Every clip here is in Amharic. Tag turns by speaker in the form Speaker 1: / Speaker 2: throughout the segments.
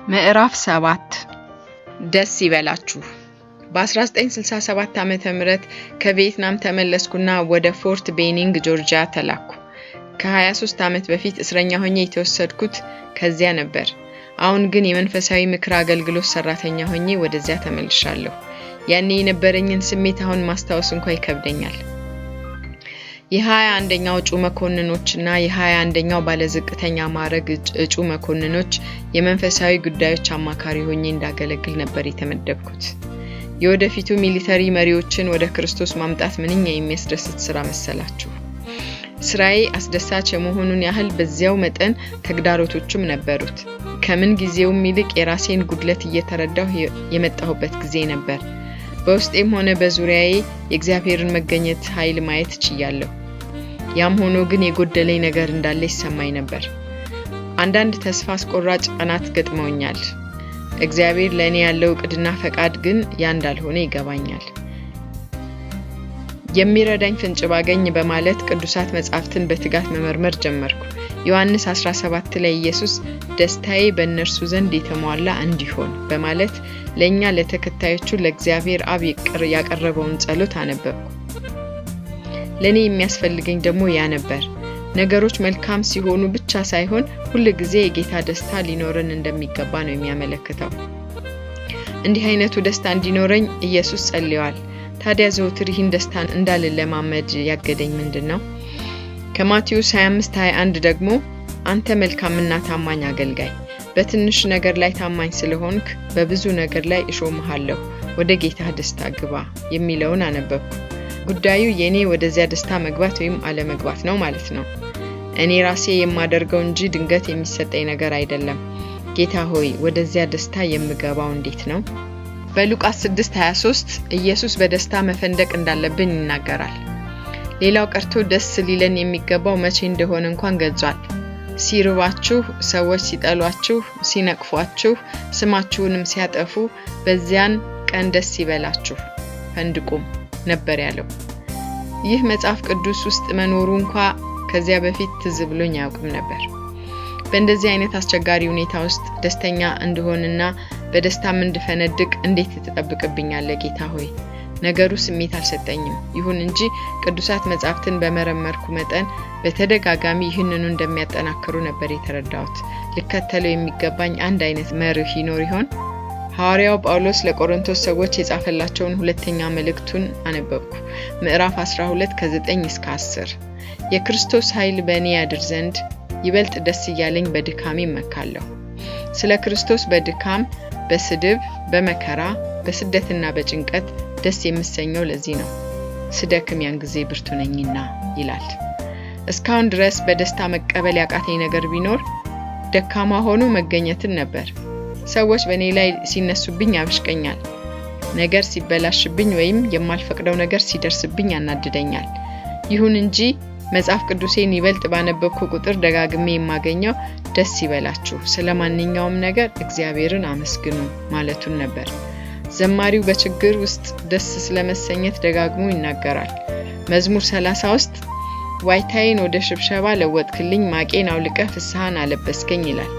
Speaker 1: ምዕራፍ 7 ደስ ይበላችሁ። በ1967 ዓመተ ምህረት ከቪየትናም ተመለስኩና ወደ ፎርት ቤኒንግ ጆርጂያ ተላኩ። ከ23 ዓመት በፊት እስረኛ ሆኜ የተወሰድኩት ከዚያ ነበር። አሁን ግን የመንፈሳዊ ምክር አገልግሎት ሰራተኛ ሆኜ ወደዚያ ተመልሻለሁ። ያኔ የነበረኝን ስሜት አሁን ማስታወስ እንኳን ይከብደኛል። የ21ኛው እጩ መኮንኖችና የ21ኛው ባለዝቅተኛ ማዕረግ እጩ መኮንኖች የመንፈሳዊ ጉዳዮች አማካሪ ሆኜ እንዳገለግል ነበር የተመደብኩት። የወደፊቱ ሚሊተሪ መሪዎችን ወደ ክርስቶስ ማምጣት ምንኛ የሚያስደስት ስራ መሰላችሁ። ስራዬ አስደሳች የመሆኑን ያህል በዚያው መጠን ተግዳሮቶችም ነበሩት። ከምን ጊዜውም ይልቅ የራሴን ጉድለት እየተረዳሁ የመጣሁበት ጊዜ ነበር። በውስጤም ሆነ በዙሪያዬ የእግዚአብሔርን መገኘት ኃይል ማየት ችያለሁ። ያም ሆኖ ግን የጎደለኝ ነገር እንዳለ ይሰማኝ ነበር። አንዳንድ ተስፋ አስቆራጭ ቀናት ገጥመውኛል። እግዚአብሔር ለኔ ያለው ዕቅድና ፈቃድ ግን ያ እንዳልሆነ ይገባኛል። የሚረዳኝ ፍንጭ ባገኝ በማለት ቅዱሳት መጻሕፍትን በትጋት መመርመር ጀመርኩ። ዮሐንስ 17 ላይ ኢየሱስ ደስታዬ በእነርሱ ዘንድ የተሟላ እንዲሆን በማለት ለኛ ለተከታዮቹ ለእግዚአብሔር አብ ያቀረበውን ጸሎት አነበብኩ። ለኔ የሚያስፈልገኝ ደግሞ ያ ነበር። ነገሮች መልካም ሲሆኑ ብቻ ሳይሆን ሁሉ ጊዜ የጌታ ደስታ ሊኖረን እንደሚገባ ነው የሚያመለክተው። እንዲህ አይነቱ ደስታ እንዲኖረኝ ኢየሱስ ጸልየዋል። ታዲያ ዘወትር ይህን ደስታ እንዳልለማመድ ያገደኝ ምንድነው? ከማቴዎስ 25:21 ደግሞ አንተ መልካምና ታማኝ አገልጋይ፣ በትንሽ ነገር ላይ ታማኝ ስለሆንክ በብዙ ነገር ላይ እሾምሃለሁ፣ ወደ ጌታ ደስታ ግባ የሚለውን አነበብኩ። ጉዳዩ የኔ ወደዚያ ደስታ መግባት ወይም አለመግባት ነው ማለት ነው። እኔ ራሴ የማደርገው እንጂ ድንገት የሚሰጠኝ ነገር አይደለም። ጌታ ሆይ ወደዚያ ደስታ የምገባው እንዴት ነው? በሉቃስ 6:23 ኢየሱስ በደስታ መፈንደቅ እንዳለብን ይናገራል። ሌላው ቀርቶ ደስ ሊለን የሚገባው መቼ እንደሆነ እንኳን ገልጿል። ሲርባችሁ፣ ሰዎች ሲጠሏችሁ፣ ሲነቅፏችሁ፣ ስማችሁንም ሲያጠፉ በዚያን ቀን ደስ ይበላችሁ ፈንድቁም ነበር ያለው። ይህ መጽሐፍ ቅዱስ ውስጥ መኖሩ እንኳን ከዚያ በፊት ትዝ ብሎኝ አያውቅም ነበር። በእንደዚህ አይነት አስቸጋሪ ሁኔታ ውስጥ ደስተኛ እንደሆንና በደስታም እንድፈነድቅ እንዴት ትጠብቅብኛለህ ጌታ ሆይ? ነገሩ ስሜት አልሰጠኝም። ይሁን እንጂ ቅዱሳት መጻሕፍትን በመረመርኩ መጠን በተደጋጋሚ ይህንኑ እንደሚያጠናክሩ ነበር የተረዳሁት። ልከተለው የሚገባኝ አንድ አይነት መርህ ይኖር ይሆን? ሐዋርያው ጳውሎስ ለቆሮንቶስ ሰዎች የጻፈላቸውን ሁለተኛ መልእክቱን አነበብኩ። ምዕራፍ 12 ከ9 እስከ 10 የክርስቶስ ኃይል በእኔ ያድር ዘንድ ይበልጥ ደስ እያለኝ በድካሜ እመካለሁ። ስለ ክርስቶስ በድካም፣ በስድብ፣ በመከራ፣ በስደትና በጭንቀት ደስ የምሰኘው ለዚህ ነው። ስደክም ያን ጊዜ ብርቱ ነኝና ይላል። እስካሁን ድረስ በደስታ መቀበል ያቃተኝ ነገር ቢኖር ደካማ ሆኖ መገኘትን ነበር። ሰዎች በእኔ ላይ ሲነሱብኝ ያብሽቀኛል። ነገር ሲበላሽብኝ ወይም የማልፈቅደው ነገር ሲደርስብኝ ያናድደኛል። ይሁን እንጂ መጽሐፍ ቅዱሴን ይበልጥ ባነበብኩ ቁጥር ደጋግሜ የማገኘው ደስ ይበላችሁ፣ ስለማንኛውም ነገር እግዚአብሔርን አመስግኑ ማለቱን ነበር። ዘማሪው በችግር ውስጥ ደስ ስለመሰኘት ደጋግሞ ይናገራል። መዝሙር 30 ውስጥ ዋይታዬን ወደ ሽብሸባ ለወጥክልኝ፣ ማቄን አውልቀህ ፍስሐን አለበስከኝ ይላል።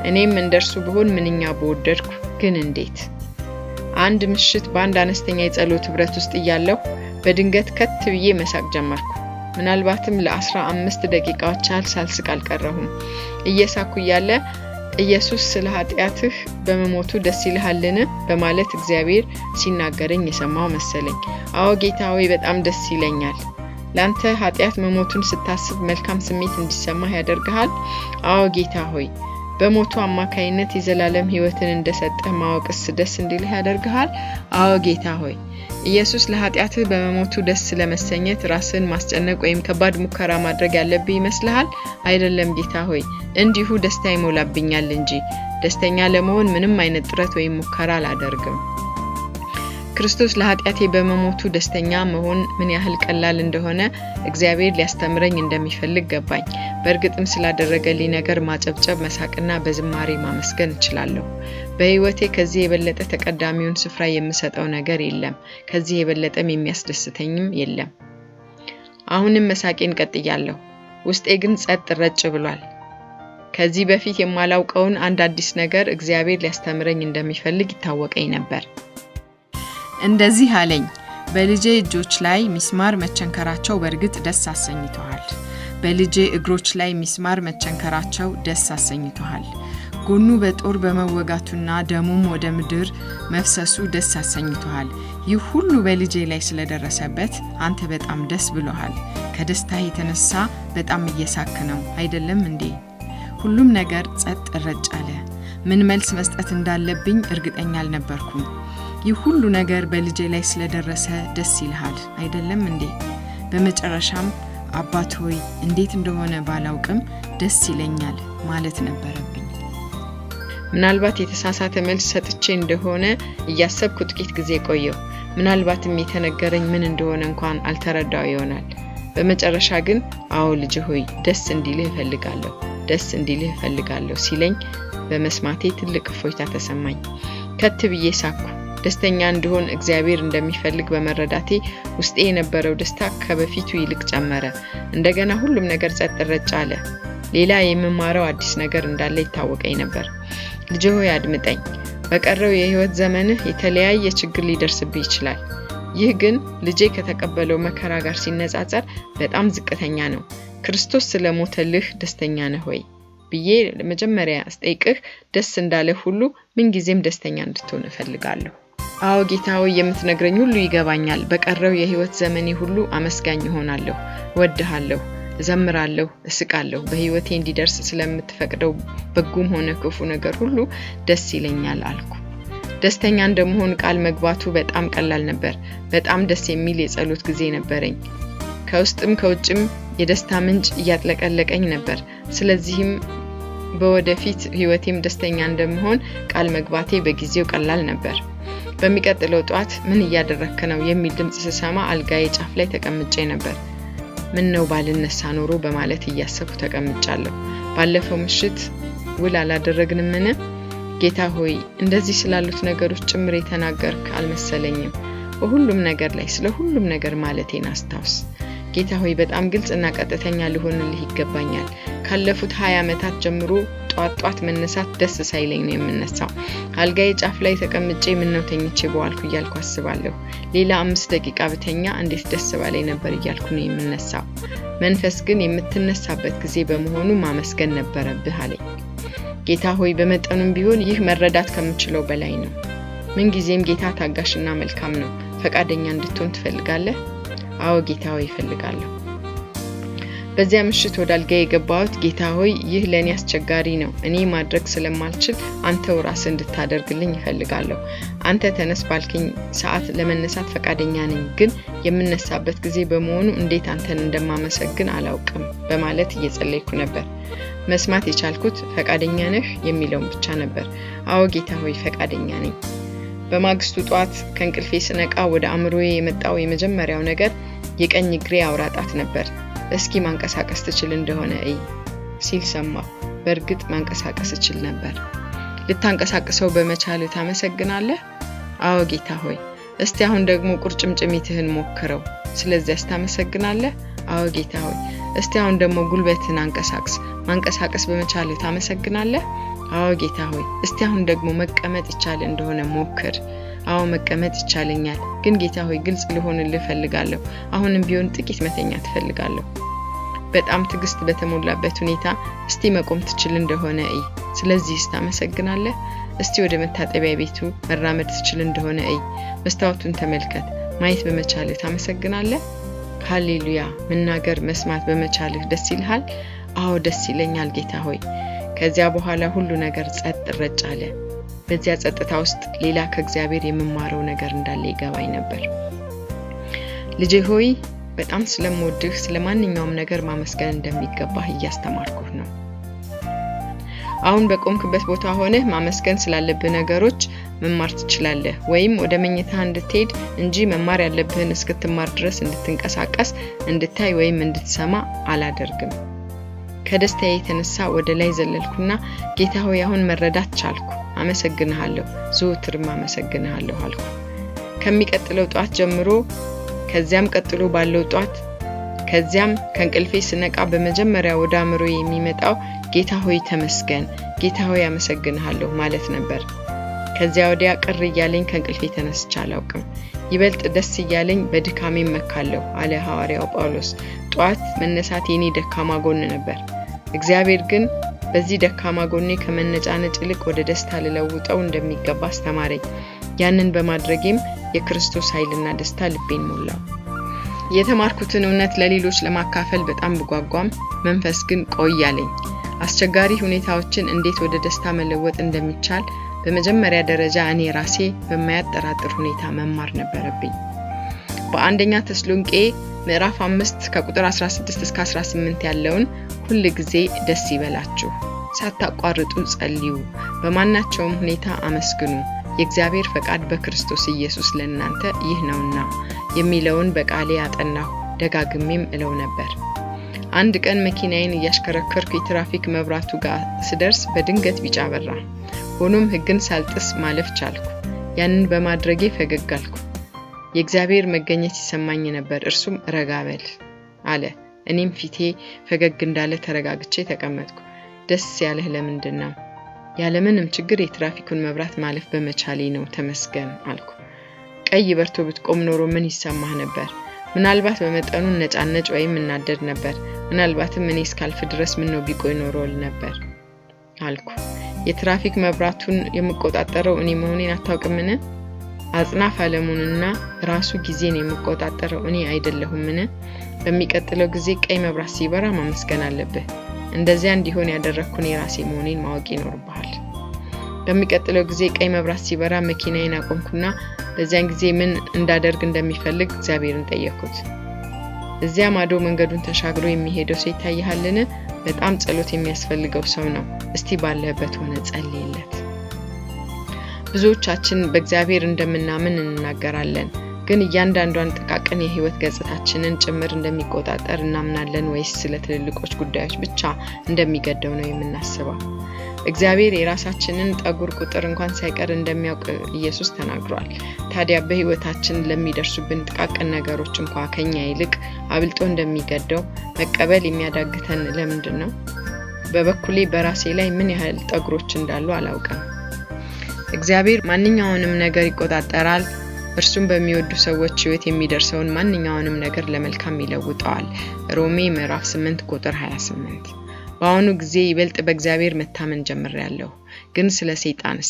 Speaker 1: እኔም እንደርሱ ብሆን ምንኛ በወደድኩ፣ ግን እንዴት! አንድ ምሽት በአንድ አነስተኛ የጸሎት ህብረት ውስጥ እያለሁ በድንገት ከት ብዬ መሳቅ ጀመርኩ። ምናልባትም ለ15 ደቂቃዎች ያህል ሳልስቅ አልቀረሁም። እየሳኩ እያለ ኢየሱስ ስለ ኃጢአትህ በመሞቱ ደስ ይልሃልን በማለት እግዚአብሔር ሲናገረኝ የሰማው መሰለኝ። አዎ ጌታ ሆይ በጣም ደስ ይለኛል። ላንተ ኃጢአት መሞቱን ስታስብ መልካም ስሜት እንዲሰማህ ያደርግሃል? አዎ ጌታ ሆይ በሞቱ አማካይነት የዘላለም ሕይወትን እንደሰጠህ ማወቅስ ደስ እንዲልህ ያደርግሃል? አዎ ጌታ ሆይ ኢየሱስ ለኃጢአትህ በመሞቱ ደስ ለመሰኘት ራስን ማስጨነቅ ወይም ከባድ ሙከራ ማድረግ ያለብህ ይመስልሃል? አይደለም ጌታ ሆይ እንዲሁ ደስታ ይሞላብኛል እንጂ ደስተኛ ለመሆን ምንም አይነት ጥረት ወይም ሙከራ አላደርግም። ክርስቶስ ለኃጢአቴ በመሞቱ ደስተኛ መሆን ምን ያህል ቀላል እንደሆነ እግዚአብሔር ሊያስተምረኝ እንደሚፈልግ ገባኝ። በእርግጥም ስላደረገልኝ ነገር ማጨብጨብ፣ መሳቅና በዝማሬ ማመስገን እችላለሁ። በህይወቴ ከዚህ የበለጠ ተቀዳሚውን ስፍራ የምሰጠው ነገር የለም። ከዚህ የበለጠም የሚያስደስተኝም የለም። አሁንም መሳቄን ቀጥያለሁ። ውስጤ ግን ጸጥ ረጭ ብሏል። ከዚህ በፊት የማላውቀውን አንድ አዲስ ነገር እግዚአብሔር ሊያስተምረኝ እንደሚፈልግ ይታወቀኝ ነበር። እንደዚህ አለኝ፣ በልጄ እጆች ላይ ሚስማር መቸንከራቸው በእርግጥ ደስ አሰኝቷል። በልጄ እግሮች ላይ ሚስማር መቸንከራቸው ደስ አሰኝቷል። ጎኑ በጦር በመወጋቱና ደሙም ወደ ምድር መፍሰሱ ደስ አሰኝቷል። ይህ ሁሉ በልጄ ላይ ስለደረሰበት አንተ በጣም ደስ ብሎሃል። ከደስታ የተነሳ በጣም እየሳክ ነው አይደለም እንዴ? ሁሉም ነገር ጸጥ ረጭ አለ። ምን መልስ መስጠት እንዳለብኝ እርግጠኛ አልነበርኩም። ይህ ሁሉ ነገር በልጄ ላይ ስለደረሰ ደስ ይልሃል አይደለም እንዴ? በመጨረሻም አባት ሆይ እንዴት እንደሆነ ባላውቅም ደስ ይለኛል ማለት ነበረብኝ። ምናልባት የተሳሳተ መልስ ሰጥቼ እንደሆነ እያሰብኩ ጥቂት ጊዜ ቆየው። ምናልባትም የተነገረኝ ምን እንደሆነ እንኳን አልተረዳው ይሆናል። በመጨረሻ ግን አዎ ልጅ ሆይ ደስ እንዲልህ እፈልጋለሁ ሲለኝ በመስማቴ ትልቅ እፎይታ ተሰማኝ። ከት ብዬ ሳኩ። ደስተኛ እንድሆን እግዚአብሔር እንደሚፈልግ በመረዳቴ ውስጤ የነበረው ደስታ ከበፊቱ ይልቅ ጨመረ። እንደገና ሁሉም ነገር ጸጥ ረጭ አለ። ሌላ የምማረው አዲስ ነገር እንዳለ ይታወቀኝ ነበር። ልጅ ሆይ አድምጠኝ። በቀረው የህይወት ዘመንህ የተለያየ ችግር ሊደርስብህ ይችላል። ይህ ግን ልጄ ከተቀበለው መከራ ጋር ሲነጻጸር በጣም ዝቅተኛ ነው። ክርስቶስ ስለሞተልህ ደስተኛ ነህ ወይ ብዬ ለመጀመሪያ አስጠይቅህ ደስ እንዳለህ ሁሉ ምን ጊዜም ደስተኛ እንድትሆን እፈልጋለሁ። አዎ ጌታ ሆይ የምትነግረኝ ሁሉ ይገባኛል። በቀረው የህይወት ዘመኔ ሁሉ አመስጋኝ እሆናለሁ፣ እወድሃለሁ፣ እዘምራለሁ፣ እስቃለሁ። በህይወቴ እንዲደርስ ስለምትፈቅደው በጎም ሆነ ክፉ ነገር ሁሉ ደስ ይለኛል አልኩ። ደስተኛ እንደመሆን ቃል መግባቱ በጣም ቀላል ነበር። በጣም ደስ የሚል የጸሎት ጊዜ ነበረኝ። ከውስጥም ከውጭም የደስታ ምንጭ እያጥለቀለቀኝ ነበር። ስለዚህም በወደፊት ህይወቴም ደስተኛ እንደመሆን ቃል መግባቴ በጊዜው ቀላል ነበር። በሚቀጥለው ጧት ምን እያደረክ ነው የሚል ድምጽ ስሰማ አልጋዬ ጫፍ ላይ ተቀምጬ ነበር። ምን ነው ባልነሳ ኖሮ በማለት እያሰብኩ ተቀምጫለሁ። ባለፈው ምሽት ውል አላደረግንምን? ጌታ ሆይ እንደዚህ ስላሉት ነገሮች ጭምር የተናገርክ አልመሰለኝም። በሁሉም ነገር ላይ ስለ ሁሉም ነገር ማለቴን አስታውስ። ጌታ ሆይ በጣም ግልጽና ቀጥተኛ ልሆንልህ ይገባኛል። ካለፉት 20 ዓመታት ጀምሮ ጧት መነሳት ደስ ሳይለኝ ነው የምነሳው። አልጋዬ ጫፍ ላይ ተቀምጬ ምን ነው ተኝቼ በዋልኩ እያልኩ አስባለሁ። ሌላ 5 ደቂቃ ብተኛ እንዴት ደስ ባለኝ ነበር እያልኩ ነው የምነሳው። መንፈስ ግን የምትነሳበት ጊዜ በመሆኑ ማመስገን ነበረብህ አለኝ። ጌታ ሆይ በመጠኑም ቢሆን ይህ መረዳት ከምችለው በላይ ነው። ምን ጊዜም ጌታ ታጋሽና መልካም ነው። ፈቃደኛ እንድትሆን ትፈልጋለህ? አዎ ጌታ ሆይ እፈልጋለሁ። በዚያ ምሽት ወደ አልጋዬ የገባሁት ጌታ ሆይ ይህ ለኔ አስቸጋሪ ነው። እኔ ማድረግ ስለማልችል አንተው ራስህ እንድታደርግልኝ እፈልጋለሁ። አንተ ተነስ ባልከኝ ሰዓት ለመነሳት ፈቃደኛ ነኝ፣ ግን የምነሳበት ጊዜ በመሆኑ እንዴት አንተን እንደማመሰግን አላውቅም በማለት እየጸለይኩ ነበር። መስማት የቻልኩት ፈቃደኛ ነህ የሚለውን ብቻ ነበር። አዎ ጌታ ሆይ ፈቃደኛ ነኝ። በማግስቱ ጧት ከእንቅልፌ ስነቃ ወደ አእምሮዬ የመጣው የመጀመሪያው ነገር የቀኝ እግሬ አውራጣት ነበር። እስኪ ማንቀሳቀስ ትችል እንደሆነ እይ ሲል ሰማሁ። በእርግጥ ማንቀሳቀስ እችል ነበር። ልታንቀሳቅሰው በመቻልህ ታመሰግናለህ? አዎ ጌታ ሆይ። እስቲ አሁን ደግሞ ቁርጭምጭሚትህን ሞክረው። ስለዚህ ታመሰግናለህ? አዎ ጌታ ሆይ። እስቲ አሁን ደግሞ ጉልበትህን አንቀሳቅስ። ማንቀሳቀስ በመቻልህ ታመሰግናለህ? አዎ ጌታ ሆይ። እስቲ አሁን ደግሞ መቀመጥ ይቻል እንደሆነ ሞክር። አዎ መቀመጥ ይቻለኛል፣ ግን ጌታ ሆይ ግልጽ ልሆንልህ እፈልጋለሁ። አሁንም ቢሆን ጥቂት መተኛት እፈልጋለሁ። በጣም ትዕግስት በተሞላበት ሁኔታ እስቲ መቆም ትችል እንደሆነ እይ። ስለዚህ ታመሰግናለህ? እስቲ ወደ መታጠቢያ ቤቱ መራመድ ትችል እንደሆነ እይ። መስታወቱን ተመልከት። ማየት በመቻልህ ታመሰግናለህ? ሃሌሉያ። መናገር መስማት በመቻልህ ደስ ይልሃል? አዎ ደስ ይለኛል ጌታ ሆይ። ከዚያ በኋላ ሁሉ ነገር ጸጥ ረጭ አለ። በዚያ ጸጥታ ውስጥ ሌላ ከእግዚአብሔር የምማረው ነገር እንዳለ ይገባኝ ነበር። ልጄ ሆይ በጣም ስለምወድህ ስለማንኛውም ነገር ማመስገን እንደሚገባህ እያስተማርኩህ ነው። አሁን በቆምክበት ቦታ ሆነህ ማመስገን ስላለብህ ነገሮች መማር ትችላለህ። ወይም ወደ መኝታ እንድትሄድ እንጂ መማር ያለብህን እስክትማር ድረስ እንድትንቀሳቀስ፣ እንድታይ ወይም እንድትሰማ አላደርግም። ከደስታዬ የተነሳ ወደ ላይ ዘለልኩና ጌታ ሆይ አሁን መረዳት ቻልኩ። አመሰግንሃለሁ፣ ዘወትርም አመሰግንሃለሁ አልኩ። ከሚቀጥለው ጧት ጀምሮ ከዚያም ቀጥሎ ባለው ጧት ከዚያም ከእንቅልፌ ስነቃ በመጀመሪያ ወደ አእምሮዬ የሚመጣው ጌታ ሆይ ተመስገን፣ ጌታ ሆይ አመሰግንሃለሁ ማለት ነበር። ከዚያ ወዲያ ቅር እያለኝ ከእንቅልፌ ተነስቼ አላውቅም። ይበልጥ ደስ እያለኝ በድካሜ መካለሁ አለ ሐዋርያው ጳውሎስ። ጧት መነሳት የኔ ደካማ ጎን ነበር። እግዚአብሔር ግን በዚህ ደካማ ጎኔ ከመነጫነጭ ይልቅ ወደ ደስታ ልለውጠው እንደሚገባ አስተማረኝ። ያንን በማድረጌም የክርስቶስ ኃይልና ደስታ ልቤን ሞላው። የተማርኩትን እውነት ለሌሎች ለማካፈል በጣም ብጓጓም መንፈስ ግን ቆይ አለኝ። አስቸጋሪ ሁኔታዎችን እንዴት ወደ ደስታ መለወጥ እንደሚቻል በመጀመሪያ ደረጃ እኔ ራሴ በማያጠራጥር ሁኔታ መማር ነበረብኝ። በአንደኛ ተሰሎንቄ ምዕራፍ 5 ከቁጥር 16 እስከ 18 ያለውን ሁሉ ጊዜ ደስ ይበላችሁ፣ ሳታቋርጡ ጸልዩ፣ በማናቸውም ሁኔታ አመስግኑ፣ የእግዚአብሔር ፈቃድ በክርስቶስ ኢየሱስ ለእናንተ ይህ ነውና የሚለውን በቃሌ አጠናሁ፣ ደጋግሜም እለው ነበር። አንድ ቀን መኪናዬን እያሽከረከርኩ የትራፊክ መብራቱ ጋር ስደርስ በድንገት ቢጫ በራ። ሆኖም ሕግን ሳልጥስ ማለፍ ቻልኩ። ያንን በማድረጌ ፈገግ አልኩ። የእግዚአብሔር መገኘት ይሰማኝ ነበር። እርሱም ረጋ በል አለ። እኔም ፊቴ ፈገግ እንዳለ ተረጋግቼ ተቀመጥኩ። ደስ ያለህ ለምንድን ነው? ያለምንም ችግር የትራፊኩን መብራት ማለፍ በመቻሌ ነው፣ ተመስገን አልኩ። ቀይ በርቶ ብትቆም ኖሮ ምን ይሰማህ ነበር? ምናልባት በመጠኑ ነጫነጭ ወይም እናደድ ነበር። ምናልባትም እኔ እስካልፍ ድረስ ምን ነው ቢቆይ ኖሮል ነበር አልኩ። የትራፊክ መብራቱን የምቆጣጠረው እኔ መሆኔን አታውቅምን? አጽናፍ ዓለሙንና ራሱ ጊዜን የምቆጣጠረው እኔ አይደለሁምን? በሚቀጥለው ጊዜ ቀይ መብራት ሲበራ ማመስገን አለብህ። እንደዚያ እንዲሆን ያደረኩኝ የራሴ መሆኔን ማወቅ ይኖርብሃል። በሚቀጥለው ጊዜ ቀይ መብራት ሲበራ መኪናዬን አቆምኩና በዚያን ጊዜ ምን እንዳደርግ እንደሚፈልግ እግዚአብሔርን ጠየቅኩት። እዚያ ማዶ መንገዱን ተሻግሮ የሚሄደው ሰው ይታያልን? በጣም ጸሎት የሚያስፈልገው ሰው ነው። እስቲ ባለበት ሆነ ጸልይለት። ብዙዎቻችን በእግዚአብሔር እንደምናምን እንናገራለን፣ ግን እያንዳንዷን ጥቃቅን የህይወት ገጽታችንን ጭምር እንደሚቆጣጠር እናምናለን ወይስ ስለ ትልልቆች ጉዳዮች ብቻ እንደሚገደው ነው የምናስበው? እግዚአብሔር የራሳችንን ጠጉር ቁጥር እንኳን ሳይቀር እንደሚያውቅ ኢየሱስ ተናግሯል። ታዲያ በህይወታችን ለሚደርሱብን ጥቃቅን ነገሮች እንኳን ከኛ ይልቅ አብልጦ እንደሚገደው መቀበል የሚያዳግተን ለምንድን ነው? በበኩሌ በራሴ ላይ ምን ያህል ጠጉሮች እንዳሉ አላውቅም። እግዚአብሔር ማንኛውንም ነገር ይቆጣጠራል። እርሱም በሚወዱ ሰዎች ህይወት የሚደርሰውን ማንኛውንም ነገር ለመልካም ይለውጠዋል። ሮሜ ምዕራፍ 8 ቁጥር 28። በአሁኑ ጊዜ ይበልጥ በእግዚአብሔር መታመን ጀምሬያለሁ። ግን ስለ ሰይጣንስ?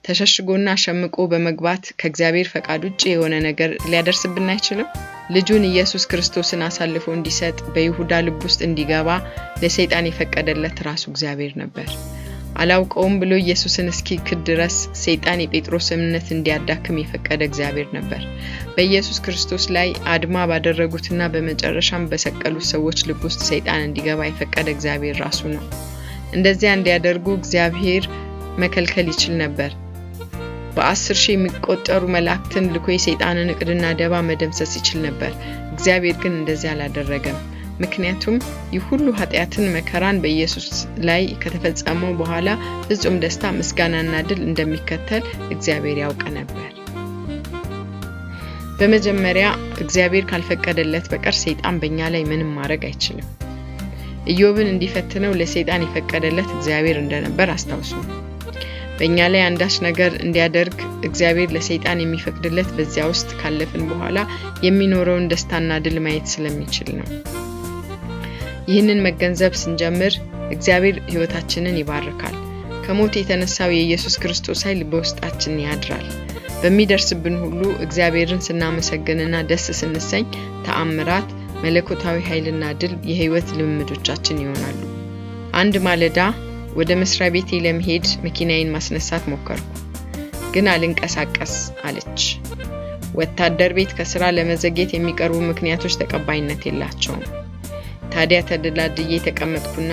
Speaker 1: ተሸሽጎና ሸምቆ በመግባት ከእግዚአብሔር ፈቃድ ውጪ የሆነ ነገር ሊያደርስብን አይችልም? ልጁን ኢየሱስ ክርስቶስን አሳልፎ እንዲሰጥ በይሁዳ ልብ ውስጥ እንዲገባ ለሰይጣን የፈቀደለት ራሱ እግዚአብሔር ነበር። አላውቀውም ብሎ ኢየሱስን እስኪክድ ድረስ ሰይጣን የጴጥሮስ እምነት እንዲያዳክም የፈቀደ እግዚአብሔር ነበር። በኢየሱስ ክርስቶስ ላይ አድማ ባደረጉትና በመጨረሻም በሰቀሉት ሰዎች ልብ ውስጥ ሰይጣን እንዲገባ የፈቀደ እግዚአብሔር ራሱ ነው። እንደዚያ እንዲያደርጉ እግዚአብሔር መከልከል ይችል ነበር። በ10,000 የሚቆጠሩ መላእክትን ልኮ የሰይጣንን እቅድና ደባ መደምሰስ ይችል ነበር። እግዚአብሔር ግን እንደዚያ አላደረገም። ምክንያቱም ይህ ሁሉ ኃጢያትን መከራን በኢየሱስ ላይ ከተፈጸመው በኋላ ፍጹም ደስታ፣ ምስጋናና ድል እንደሚከተል እግዚአብሔር ያውቅ ነበር። በመጀመሪያ እግዚአብሔር ካልፈቀደለት በቀር ሰይጣን በእኛ ላይ ምንም ማድረግ አይችልም። ኢዮብን እንዲፈትነው ለሰይጣን የፈቀደለት እግዚአብሔር እንደነበር አስታውሱ። በእኛ ላይ አንዳች ነገር እንዲያደርግ እግዚአብሔር ለሰይጣን የሚፈቅድለት በዚያ ውስጥ ካለፍን በኋላ የሚኖረውን ደስታና ድል ማየት ስለሚችል ነው። ይህንን መገንዘብ ስንጀምር እግዚአብሔር ሕይወታችንን ይባርካል። ከሞት የተነሳው የኢየሱስ ክርስቶስ ኃይል በውስጣችን ያድራል። በሚደርስብን ሁሉ እግዚአብሔርን ስናመሰግንና ደስ ስንሰኝ ተአምራት፣ መለኮታዊ ኃይልና ድል የህይወት ልምምዶቻችን ይሆናሉ። አንድ ማለዳ ወደ መስሪያ ቤቴ ለመሄድ መኪናዬን ማስነሳት ሞከርኩ፣ ግን አልንቀሳቀስ አለች። ወታደር ቤት ከስራ ለመዘግየት የሚቀርቡ ምክንያቶች ተቀባይነት የላቸውም። ታዲያ ተደላድዬ ተቀመጥኩና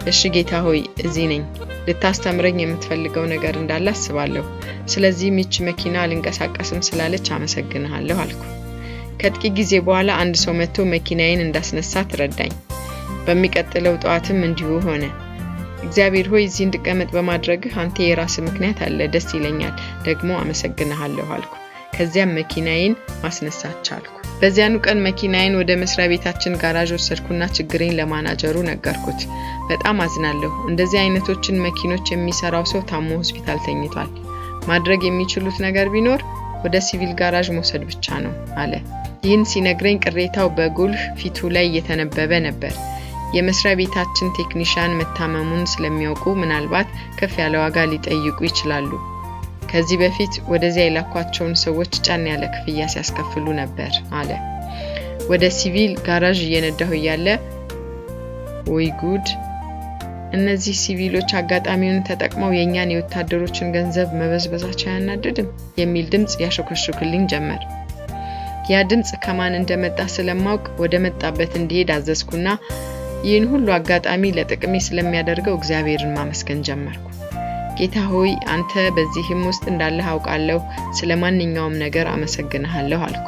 Speaker 1: እሺ ጌታ ሆይ እዚህ ነኝ፣ ልታስተምረኝ የምትፈልገው ነገር እንዳለ አስባለሁ። ስለዚህ ሚች መኪና አልንቀሳቀስም ስላለች አመሰግንሃለሁ አልኩ። ከጥቂት ጊዜ በኋላ አንድ ሰው መጥቶ መኪናዬን እንዳስነሳ ተረዳኝ። በሚቀጥለው ጠዋትም እንዲሁ ሆነ። እግዚአብሔር ሆይ እዚህ እንድቀመጥ በማድረግህ አንተ የራስህ ምክንያት አለ፣ ደስ ይለኛል፣ ደግሞ አመሰግንሃለሁ አልኩ። ከዚያም መኪናዬን ማስነሳት ቻልኩ። በዚያኑ ቀን መኪናዬን ወደ መስሪያ ቤታችን ጋራዥ ወሰድኩና ችግሬን ለማናጀሩ ነገርኩት። በጣም አዝናለሁ። እንደዚህ አይነቶችን መኪኖች የሚሰራው ሰው ታሞ ሆስፒታል ተኝቷል። ማድረግ የሚችሉት ነገር ቢኖር ወደ ሲቪል ጋራዥ መውሰድ ብቻ ነው አለ። ይህን ሲነግረኝ ቅሬታው በጉልህ ፊቱ ላይ እየተነበበ ነበር። የመስሪያ ቤታችን ቴክኒሻን መታመሙን ስለሚያውቁ ምናልባት ከፍ ያለ ዋጋ ሊጠይቁ ይችላሉ። ከዚህ በፊት ወደዚያ የላኳቸውን ሰዎች ጫን ያለ ክፍያ ሲያስከፍሉ ነበር አለ። ወደ ሲቪል ጋራዥ እየነዳሁ እያለ ወይ ጉድ! እነዚህ ሲቪሎች አጋጣሚውን ተጠቅመው የኛን የወታደሮችን ገንዘብ መበዝበዛቸው ያናድድም የሚል ድምጽ ያሾከሹክልኝ ጀመር። ያ ድምጽ ከማን እንደመጣ ስለማውቅ ወደ መጣበት እንዲሄድ አዘዝኩና ይህን ሁሉ አጋጣሚ ለጥቅሜ ስለሚያደርገው እግዚአብሔርን ማመስገን ጀመርኩ። ጌታ ሆይ አንተ በዚህም ውስጥ እንዳለህ አውቃለሁ፣ ስለማንኛውም ነገር አመሰግንሃለሁ አልኩ።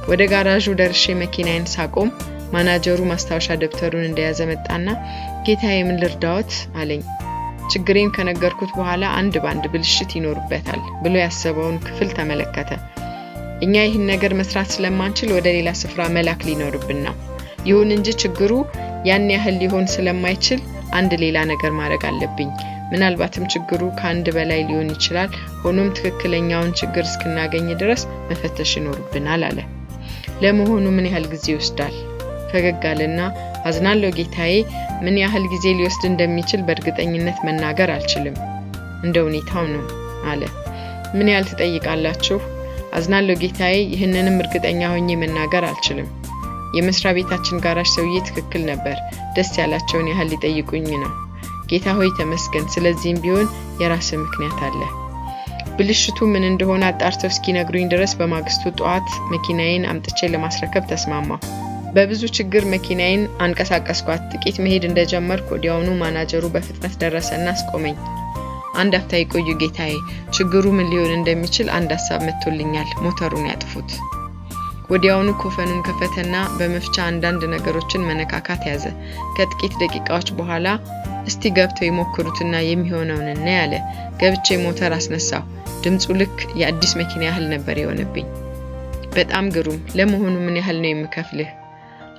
Speaker 1: ወደ ጋራዡ ደርሼ መኪናዬን ሳቆም ማናጀሩ ማስታወሻ ደብተሩን እንደያዘ መጣና ጌታዬ ምን ልርዳዎት አለኝ። ችግሬን ከነገርኩት በኋላ አንድ ባንድ ብልሽት ይኖርበታል ብሎ ያሰበውን ክፍል ተመለከተ። እኛ ይህን ነገር መስራት ስለማንችል ወደ ሌላ ስፍራ መላክ ሊኖርብን ነው። ይሁን እንጂ ችግሩ ያን ያህል ሊሆን ስለማይችል አንድ ሌላ ነገር ማድረግ አለብኝ። ምናልባትም ችግሩ ከአንድ በላይ ሊሆን ይችላል። ሆኖም ትክክለኛውን ችግር እስክናገኝ ድረስ መፈተሽ ይኖርብናል አለ። ለመሆኑ ምን ያህል ጊዜ ይወስዳል? ፈገግ አለና አዝናለሁ ጌታዬ፣ ምን ያህል ጊዜ ሊወስድ እንደሚችል በእርግጠኝነት መናገር አልችልም፣ እንደ ሁኔታው ነው አለ። ምን ያህል ትጠይቃላችሁ? አዝናለሁ ጌታዬ፣ ይህንንም እርግጠኛ ሆኜ መናገር አልችልም። የመስሪያ ቤታችን ጋራዥ ሰውዬ ትክክል ነበር። ደስ ያላቸውን ያህል ሊጠይቁኝ ነው። ጌታ ሆይ ተመስገን። ስለዚህም ቢሆን የራስ ምክንያት አለ። ብልሽቱ ምን እንደሆነ አጣርተው እስኪነግሩኝ ድረስ በማግስቱ ጧት መኪናዬን አምጥቼ ለማስረከብ ተስማማሁ። በብዙ ችግር መኪናዬን አንቀሳቀስኳት። ጥቂት መሄድ እንደጀመርኩ ወዲያውኑ ማናጀሩ በፍጥነት ደረሰና አስቆመኝ። አንድ አፍታ ይቆዩ ጌታዬ፣ ችግሩ ምን ሊሆን እንደሚችል አንድ ሐሳብ መጥቶልኛል። ሞተሩን ያጥፉት። ወዲያውኑ ኮፈኑን ከፈተና በመፍቻ አንዳንድ ነገሮችን መነካካት ያዘ። ከጥቂት ደቂቃዎች በኋላ እስቲ ገብተው ይሞክሩትና የሚሆነውን እናያለ። ገብቼ ሞተር አስነሳው። ድምጹ ልክ የአዲስ መኪና ያህል ነበር የሆነብኝ። በጣም ግሩም። ለመሆኑ ምን ያህል ነው የምከፍልህ?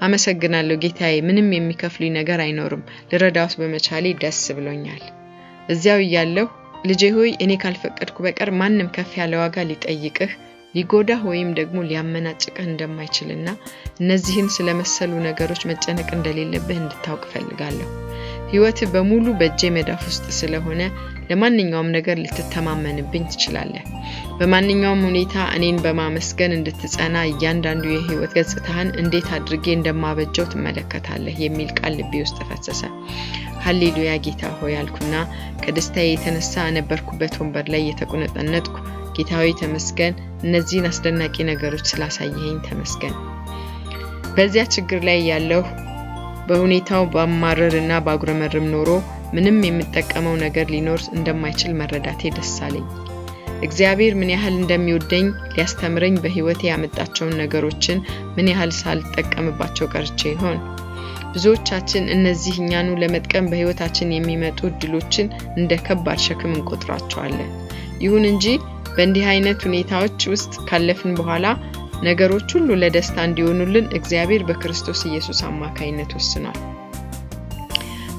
Speaker 1: አመሰግናለሁ ጌታዬ፣ ምንም የሚከፍሉኝ ነገር አይኖርም። ልረዳዎት በመቻሌ ደስ ብሎኛል። እዚያው እያለሁ ልጄ ሆይ እኔ ካልፈቀድኩ በቀር ማንም ከፍ ያለ ዋጋ ሊጠይቅህ ሊጎዳህ ወይም ደግሞ ሊያመናጭቅህ እንደማይችልና እነዚህን ስለመሰሉ ነገሮች መጨነቅ እንደሌለብህ እንድታውቅ ፈልጋለሁ። ህይወትህ በሙሉ በእጄ መዳፍ ውስጥ ስለሆነ ለማንኛውም ነገር ልትተማመንብኝ ትችላለህ። በማንኛውም ሁኔታ እኔን በማመስገን እንድትጸና እያንዳንዱ የህይወት ገጽታህን እንዴት አድርጌ እንደማበጀው ትመለከታለህ የሚል ቃል ልቤ ውስጥ ፈሰሰ። ሃሌሉያ ጌታ ሆይ አልኩና ከደስታዬ የተነሳ ነበርኩበት ወንበር ላይ የተቆነጠነጥኩ ጌታ ሆይ ተመስገን፣ እነዚህን አስደናቂ ነገሮች ስላሳየኸኝ ተመስገን። በዚያ ችግር ላይ ያለው በሁኔታው ባማረርና ባጉረመርም ኖሮ ምንም የምጠቀመው ነገር ሊኖር እንደማይችል መረዳቴ ደስ አለኝ። እግዚአብሔር ምን ያህል እንደሚወደኝ ሊያስተምረኝ በህይወቴ ያመጣቸውን ነገሮችን ምን ያህል ሳልጠቀምባቸው ቀርቼ ይሆን? ብዙዎቻችን እነዚህ እኛኑ ለመጥቀም በህይወታችን የሚመጡ እድሎችን እንደ ከባድ ሸክም እንቆጥራቸዋለን። ይሁን እንጂ በእንዲህ አይነት ሁኔታዎች ውስጥ ካለፍን በኋላ ነገሮች ሁሉ ለደስታ እንዲሆኑልን እግዚአብሔር በክርስቶስ ኢየሱስ አማካይነት ወስኗል።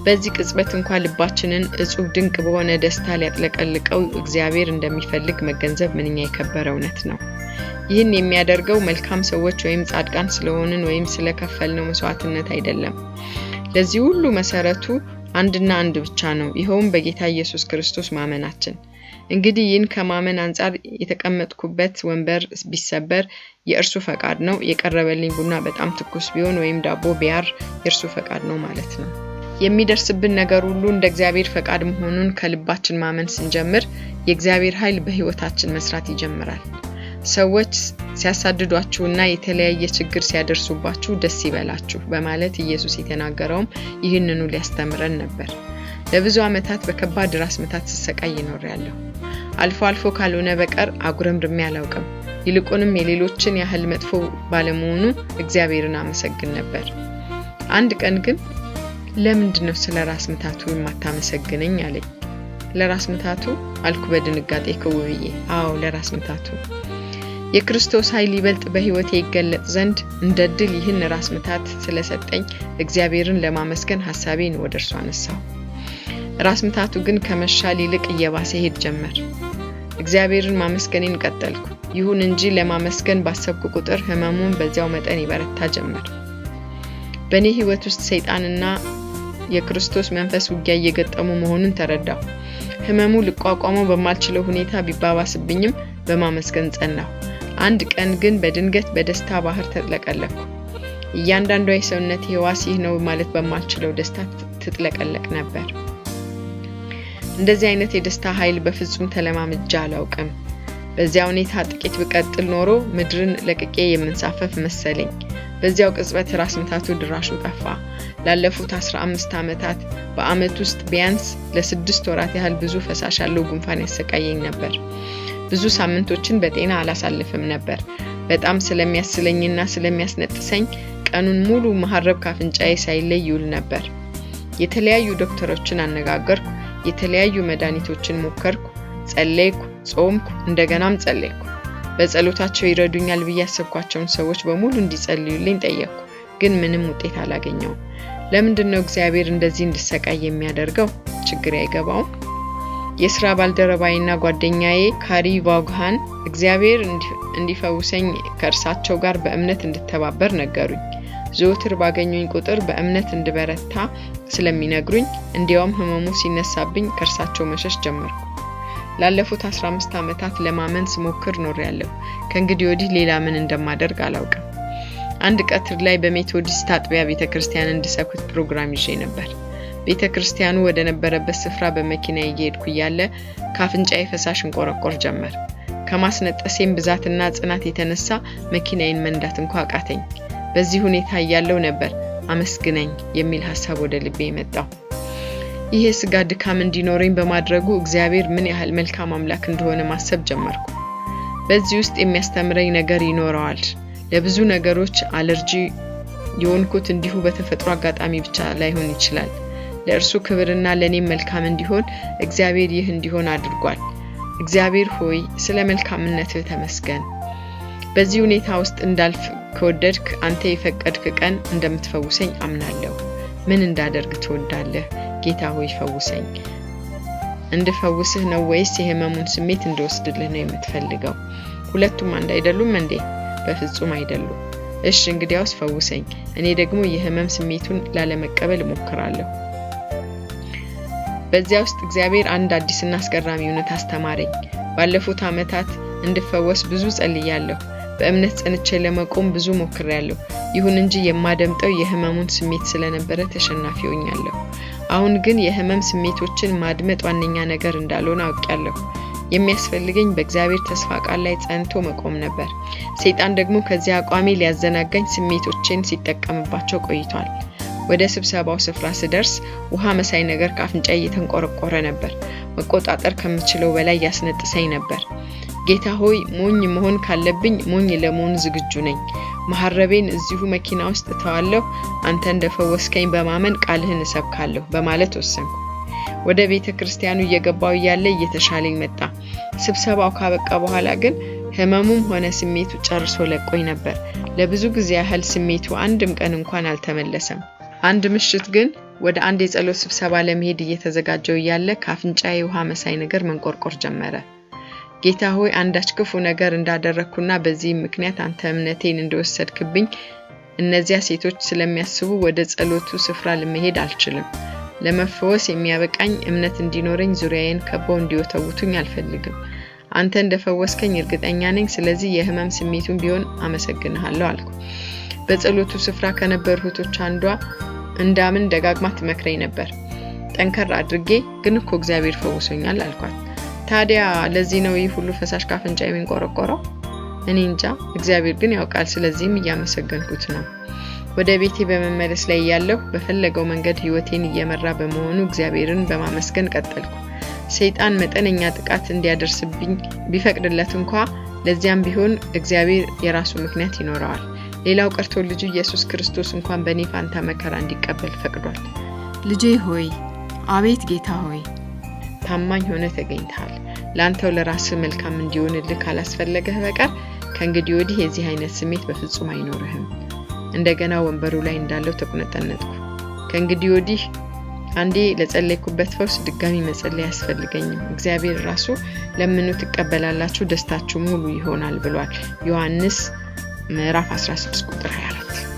Speaker 1: በዚህ ቅጽበት እንኳን ልባችንን እጹብ ድንቅ በሆነ ደስታ ሊያጥለቀልቀው እግዚአብሔር እንደሚፈልግ መገንዘብ ምንኛ የከበረ እውነት ነው። ይህን የሚያደርገው መልካም ሰዎች ወይም ጻድቃን ስለሆንን ወይም ስለከፈልነው መስዋዕትነት አይደለም። ለዚህ ሁሉ መሰረቱ አንድና አንድ ብቻ ነው። ይኸውም በጌታ ኢየሱስ ክርስቶስ ማመናችን። እንግዲህ ይህን ከማመን አንጻር የተቀመጥኩበት ወንበር ቢሰበር የእርሱ ፈቃድ ነው። የቀረበልኝ ቡና በጣም ትኩስ ቢሆን ወይም ዳቦ ቢያር የእርሱ ፈቃድ ነው ማለት ነው። የሚደርስብን ነገር ሁሉ እንደ እግዚአብሔር ፈቃድ መሆኑን ከልባችን ማመን ስንጀምር የእግዚአብሔር ኃይል በህይወታችን መስራት ይጀምራል። ሰዎች ሲያሳድዷችሁና የተለያየ ችግር ሲያደርሱባችሁ ደስ ይበላችሁ በማለት ኢየሱስ የተናገረውም ይህንኑ ሊያስተምረን ነበር። ለብዙ ዓመታት በከባድ ራስ ምታት ስሰቃይ ይኖርያለሁ። አልፎ አልፎ ካልሆነ በቀር አጉረምርሜ አላውቅም። ይልቁንም የሌሎችን ያህል መጥፎ ባለመሆኑ እግዚአብሔርን አመሰግን ነበር። አንድ ቀን ግን ለምንድነው ስለ ራስ ምታቱ የማታመሰግነኝ አለኝ። ለራስ ምታቱ አልኩ በድንጋጤ ከውብዬ። አዎ ለራስ ምታቱ። የክርስቶስ ኃይል ይበልጥ በህይወቴ ይገለጥ ዘንድ እንደድል ይህን ራስ ምታት ስለሰጠኝ እግዚአብሔርን ለማመስገን ሐሳቤን ወደ እርሱ አነሳው። ራስ ምታቱ ግን ከመሻል ይልቅ እየባሰ ሄድ ጀመር። እግዚአብሔርን ማመስገኔን ቀጠልኩ። ይሁን እንጂ ለማመስገን ባሰብኩ ቁጥር ህመሙን በዚያው መጠን ይበረታ ጀመር። በእኔ ህይወት ውስጥ ሰይጣንና የክርስቶስ መንፈስ ውጊያ እየገጠሙ መሆኑን ተረዳሁ። ህመሙ ልቋቋመው በማልችለው ሁኔታ ቢባባስብኝም በማመስገን ጸናሁ። አንድ ቀን ግን በድንገት በደስታ ባህር ተጥለቀለቅኩ። እያንዳንዷ የሰውነት ህዋስ ይህ ነው ማለት በማልችለው ደስታ ትጥለቀለቅ ነበር። እንደዚህ አይነት የደስታ ኃይል በፍጹም ተለማምጄ አላውቅም። በዚያ ሁኔታ ጥቂት ብቀጥል ኖሮ ምድርን ለቅቄ የምንሳፈፍ መሰለኝ። በዚያው ቅጽበት ራስ ምታቱ ድራሹ ጠፋ። ላለፉት 15 ዓመታት በአመት ውስጥ ቢያንስ ለ6 ወራት ያህል ብዙ ፈሳሽ ያለው ጉንፋን ያሰቃየኝ ነበር። ብዙ ሳምንቶችን በጤና አላሳልፍም ነበር። በጣም ስለሚያስለኝና ስለሚያስነጥሰኝ ቀኑን ሙሉ መሐረብ ካፍንጫዬ ሳይለይ ይውል ነበር። የተለያዩ ዶክተሮችን አነጋገርኩ፣ የተለያዩ መድኃኒቶችን ሞከርኩ፣ ጸለይኩ፣ ጾምኩ፣ እንደገናም ጸለይኩ። በጸሎታቸው ይረዱኛል ብዬ ያሰብኳቸውን ሰዎች በሙሉ እንዲጸልዩልኝ ጠየቅኩ፣ ግን ምንም ውጤት አላገኘሁም። ለምንድነው እግዚአብሔር እንደዚህ እንድሰቃይ የሚያደርገው? ችግር አይገባውም? የሥራ ባልደረባይና ጓደኛዬ ካሪ ቫውግሃን እግዚአብሔር እንዲፈውሰኝ ከእርሳቸው ጋር በእምነት እንድተባበር ነገሩኝ። ዘወትር ባገኙኝ ቁጥር በእምነት እንድበረታ ስለሚነግሩኝ እንዲያውም ህመሙ ሲነሳብኝ ከእርሳቸው መሸሽ ጀመርኩ። ላለፉት 15 ዓመታት ለማመን ስሞክር ኖሬያለሁ። ከእንግዲህ ወዲህ ሌላ ምን እንደማደርግ አላውቅም። አንድ ቀትር ላይ በሜቶዲስት አጥቢያ ቤተክርስቲያን እንድሰብክ ፕሮግራም ይዤ ነበር። ቤተክርስቲያኑ ወደ ነበረበት ስፍራ በመኪና እየሄድኩ ያለ ካፍንጫዬ ፈሳሽ እንቆረቆር ጀመር። ከማስነጠሴም ብዛትና ጽናት የተነሳ መኪናዬን መንዳት እንኳን አቃተኝ። በዚህ ሁኔታ ያለው ነበር አመስግነኝ የሚል ሐሳብ ወደ ልቤ መጣው። ይሄ ስጋ ድካም እንዲኖረኝ በማድረጉ እግዚአብሔር ምን ያህል መልካም አምላክ እንደሆነ ማሰብ ጀመርኩ። በዚህ ውስጥ የሚያስተምረኝ ነገር ይኖራል። ለብዙ ነገሮች አለርጂ የሆንኩት እንዲሁ በተፈጥሮ አጋጣሚ ብቻ ላይሆን ይችላል። ለእርሱ ክብርና ለኔም መልካም እንዲሆን እግዚአብሔር ይህ እንዲሆን አድርጓል። እግዚአብሔር ሆይ ስለ መልካምነትህ ተመስገን። በዚህ ሁኔታ ውስጥ እንዳልፍ ከወደድክ አንተ የፈቀድክ ቀን እንደምትፈውሰኝ አምናለሁ። ምን እንዳደርግ ትወዳለህ? ጌታ ሆይ ፈውሰኝ። እንድፈውስህ ነው ወይስ የህመሙን ስሜት እንደወስድልህ ነው የምትፈልገው? ሁለቱም አንድ አይደሉም እንዴ? በፍጹም አይደሉም። እሺ እንግዲያውስ ፈውሰኝ። እኔ ደግሞ የህመም ስሜቱን ላለመቀበል እሞክራለሁ። በዚያ ውስጥ እግዚአብሔር አንድ አዲስና አስገራሚ እውነት አስተማረኝ። ባለፉት ዓመታት እንድፈወስ ብዙ ጸልያለሁ። በእምነት ጸንቼ ለመቆም ብዙ ሞክሬያለሁ። ይሁን እንጂ የማደምጠው የህመሙን ስሜት ስለነበረ ተሸናፊ ሆኛለሁ። አሁን ግን የህመም ስሜቶችን ማድመጥ ዋነኛ ነገር እንዳልሆነ አውቄያለሁ። የሚያስፈልገኝ በእግዚአብሔር ተስፋ ቃል ላይ ጸንቶ መቆም ነበር። ሰይጣን ደግሞ ከዚያ አቋሜ ሊያዘናጋኝ ስሜቶችን ሲጠቀምባቸው ቆይቷል። ወደ ስብሰባው ስፍራ ስደርስ ውሃ መሳይ ነገር ካፍንጫዬ እየተንቆረቆረ ነበር። መቆጣጠር ከምችለው በላይ ያስነጥሰኝ ነበር። ጌታ ሆይ ሞኝ መሆን ካለብኝ ሞኝ ለመሆን ዝግጁ ነኝ። መሐረቤን እዚሁ መኪና ውስጥ ተዋለሁ። አንተ እንደፈወስከኝ በማመን ቃልህን እሰብካለሁ በማለት ወሰንኩ። ወደ ቤተክርስቲያኑ እየገባው ያለ እየተሻለኝ መጣ። ስብሰባው ካበቃ በኋላ ግን ህመሙም ሆነ ስሜቱ ጨርሶ ለቆኝ ነበር። ለብዙ ጊዜ ያህል ስሜቱ አንድም ቀን እንኳን አልተመለሰም። አንድ ምሽት ግን ወደ አንድ የጸሎት ስብሰባ ለመሄድ እየተዘጋጀው ያለ ካፍንጫዬ ውሃ መሳይ ነገር መንቆርቆር ጀመረ። ጌታ ሆይ አንዳች ክፉ ነገር እንዳደረኩና በዚህ ምክንያት አንተ እምነቴን እንደወሰድክብኝ እነዚያ ሴቶች ስለሚያስቡ ወደ ጸሎቱ ስፍራ ለመሄድ አልችልም። ለመፈወስ የሚያበቃኝ እምነት እንዲኖረኝ ዙሪያዬን ከበው እንዲወተውቱኝ አልፈልግም። አንተ እንደፈወስከኝ እርግጠኛ ነኝ። ስለዚህ የህመም ስሜቱን ቢሆን አመሰግንሃለሁ አልኩ። በጸሎቱ ስፍራ ከነበሩት አንዷ እንዳምን ደጋግማ ትመክረኝ ነበር። ጠንከር አድርጌ ግን እኮ እግዚአብሔር ፈውሶኛል አልኳት። ታዲያ ለዚህ ነው ይህ ሁሉ ፈሳሽ ካፍንጫዬ የሚንቆረቆረው? እኔ እንጃ፣ እግዚአብሔር ግን ያውቃል። ስለዚህም እያመሰገንኩት ነው። ወደ ቤቴ በመመለስ ላይ ያለው በፈለገው መንገድ ህይወቴን እየመራ በመሆኑ እግዚአብሔርን በማመስገን ቀጠልኩ። ሰይጣን መጠነኛ ጥቃት እንዲያደርስብኝ ቢፈቅድለት እንኳን ለዚያም ቢሆን እግዚአብሔር የራሱ ምክንያት ይኖረዋል። ሌላው ቀርቶ ልጁ ኢየሱስ ክርስቶስ እንኳን በኔ ፋንታ መከራ እንዲቀበል ፈቅዷል። ልጄ ሆይ፣ አቤት ጌታ ሆይ፣ ታማኝ ሆነ ተገኝተሃል። ላንተው ለራስህ መልካም እንዲሆንልህ ካላስፈለገህ በቀር ከእንግዲህ ወዲህ የዚህ አይነት ስሜት በፍጹም አይኖርህም። እንደገና ወንበሩ ላይ እንዳለው ተቁነጠነጥኩ። ከእንግዲህ ወዲህ አንዴ ለጸለይኩበት ፈውስ ድጋሚ መጸለይ ያስፈልገኝም። እግዚአብሔር ራሱ ለምኑ ትቀበላላችሁ ደስታችሁ ሙሉ ይሆናል ብሏል። ዮሐንስ ምዕራፍ 16 ቁጥር 24።